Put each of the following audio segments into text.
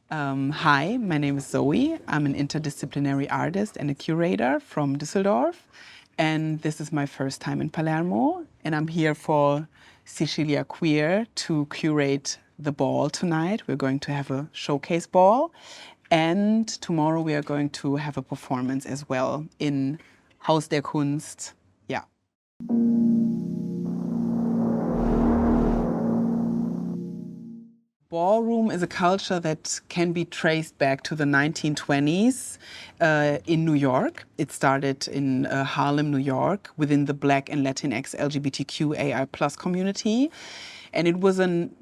Hi, my name is Zoe. I'm an interdisciplinary artist and a curator from Düsseldorf. And this is my first time in Palermo. And I'm here for Sicilia Queer to curate the ball tonight. We're going to have a showcase ball. And tomorrow we are going to have a performance as well in Haus der Kunst. Yeah. Ballroom is a culture that can be traced back to the 1920s in New York. It started in Harlem, New York, within the Black and Latinx LGBTQAI+ community. And it was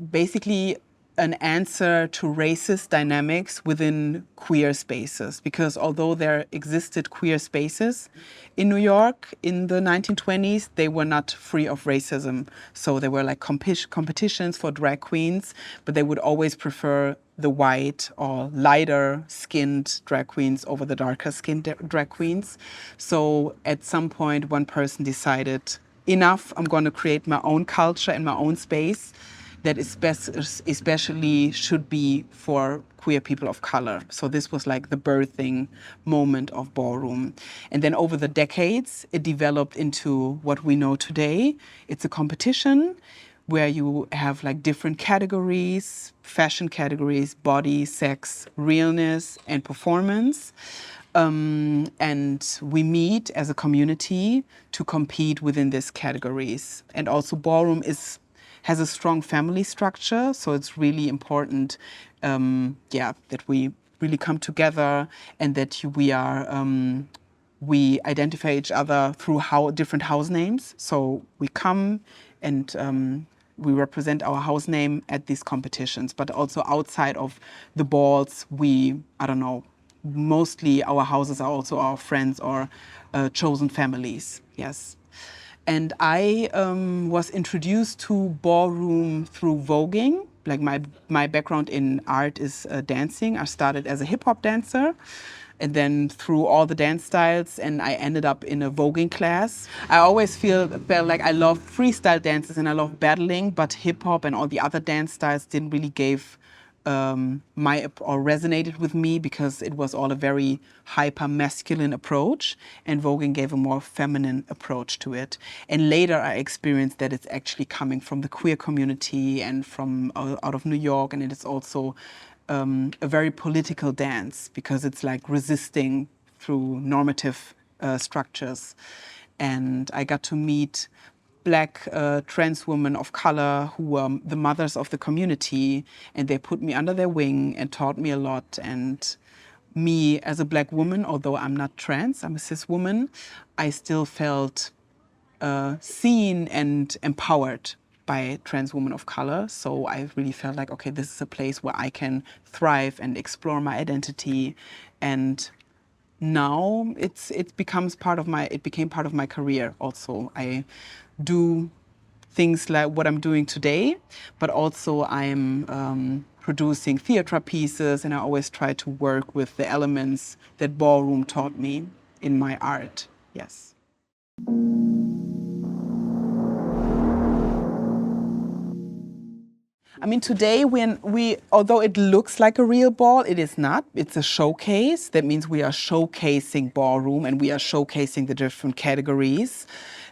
basically an answer to racist dynamics within queer spaces. Because although there existed queer spaces in New York in the 1920s, they were not free of racism. So there were like competitions for drag queens, but they would always prefer the white or lighter skinned drag queens over the darker skinned drag queens. So at some point, one person decided, enough, I'm going to create my own culture and my own space that especially should be for queer people of color. So this was like the birthing moment of ballroom. And then over the decades, it developed into what we know today. It's a competition where you have like different categories, fashion categories, body, sex, realness, and performance. And we meet as a community to compete within these categories. And also ballroom has a strong family structure, so it's really important, that we really come together and that we identify each other through different house names. So we come and we represent our house name at these competitions, but also outside of the balls, mostly our houses are also our friends or chosen families, yes. And I was introduced to ballroom through voguing. Like my background in art is dancing. I started as a hip hop dancer and then through all the dance styles, and I ended up in a voguing class. I always felt like I love freestyle dances and I love battling, but hip hop and all the other dance styles didn't really give or resonated with me because it was all a very hyper masculine approach, and voguing gave a more feminine approach to it. And later I experienced that it's actually coming from the queer community and from out of New York, and it is also a very political dance because it's like resisting through normative structures. And I got to meet Black trans women of color who were the mothers of the community, and they put me under their wing and taught me a lot. And me as a Black woman, although I'm not trans, I'm a cis woman, I still felt seen and empowered by trans women of color. So I really felt like, okay, this is a place where I can thrive and explore my identity. And now it became part of my career also. I do things like what I'm doing today, but also I'm producing theater pieces, and I always try to work with the elements that ballroom taught me in my art. Yes. I mean, today, although it looks like a real ball, it is not. It's a showcase. That means we are showcasing ballroom and we are showcasing the different categories.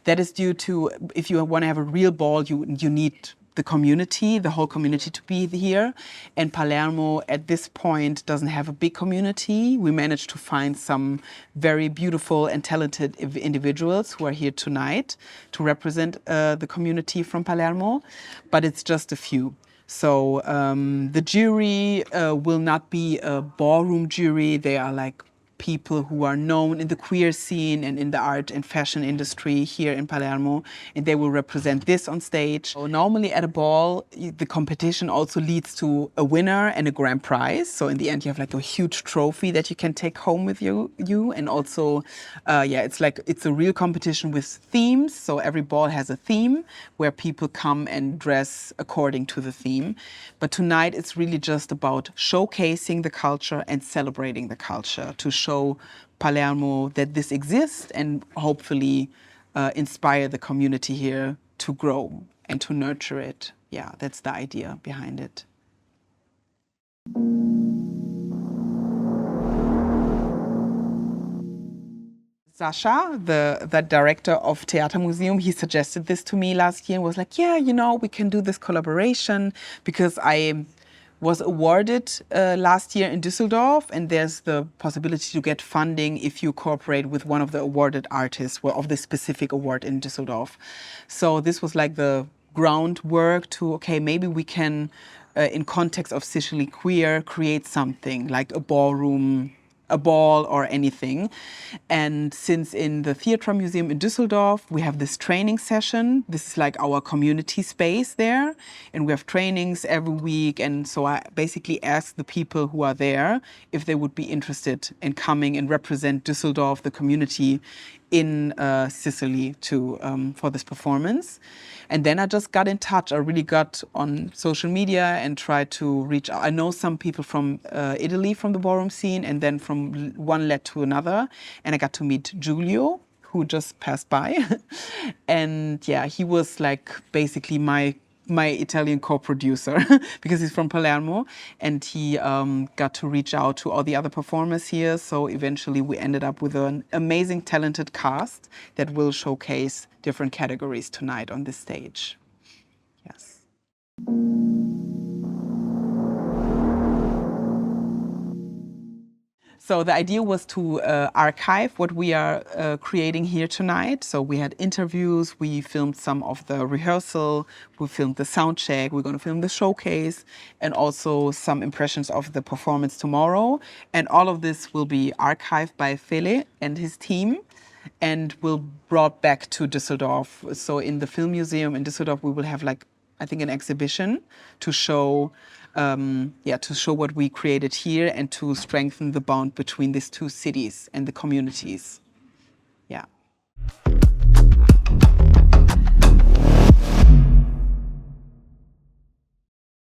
That is due to, if you want to have a real ball, you need the community, the whole community to be here. And Palermo, at this point, doesn't have a big community. We managed to find some very beautiful and talented individuals who are here tonight to represent the community from Palermo, but it's just a few. So the jury will not be a ballroom jury. They are like people who are known in the queer scene and in the art and fashion industry here in Palermo, and they will represent this on stage. So normally at a ball, the competition also leads to a winner and a grand prize. So in the end, you have like a huge trophy that you can take home with you. And also, it's a real competition with themes. So every ball has a theme where people come and dress according to the theme. But tonight, it's really just about showcasing the culture and celebrating the culture to show Palermo that this exists and hopefully inspire the community here to grow and to nurture it. Yeah, that's the idea behind it. Sasha, the director of Theater Museum, he suggested this to me last year and was like, yeah, you know, we can do this collaboration because I was awarded last year in Düsseldorf, and there's the possibility to get funding if you cooperate with one of the awarded artists of this specific award in Düsseldorf. So this was like the groundwork to, okay, maybe we can, in context of Sicilia Queer, create something like a ballroom, a ball or anything. And since in the Theatre Museum in Düsseldorf, we have this training session, this is like our community space there, and we have trainings every week. And so I basically asked the people who are there if they would be interested in coming and represent Düsseldorf, the community in Sicily for this performance. And then I just got in touch. I really got on social media and tried to reach out. I know some people from Italy from the ballroom scene, and then from one led to another. And I got to meet Giulio, who just passed by. And yeah, he was like basically my Italian co-producer because he's from Palermo, and he got to reach out to all the other performers here. So eventually we ended up with an amazing, talented cast that will showcase different categories tonight on this stage. Yes. So the idea was to archive what we are creating here tonight. So we had interviews, we filmed some of the rehearsal, we filmed the sound check, we're going to film the showcase, and also some impressions of the performance tomorrow. And all of this will be archived by Fele and his team and will brought back to Düsseldorf. So in the Filmmuseum in Düsseldorf, we will have like, I think, an exhibition to show what we created here and to strengthen the bond between these two cities and the communities.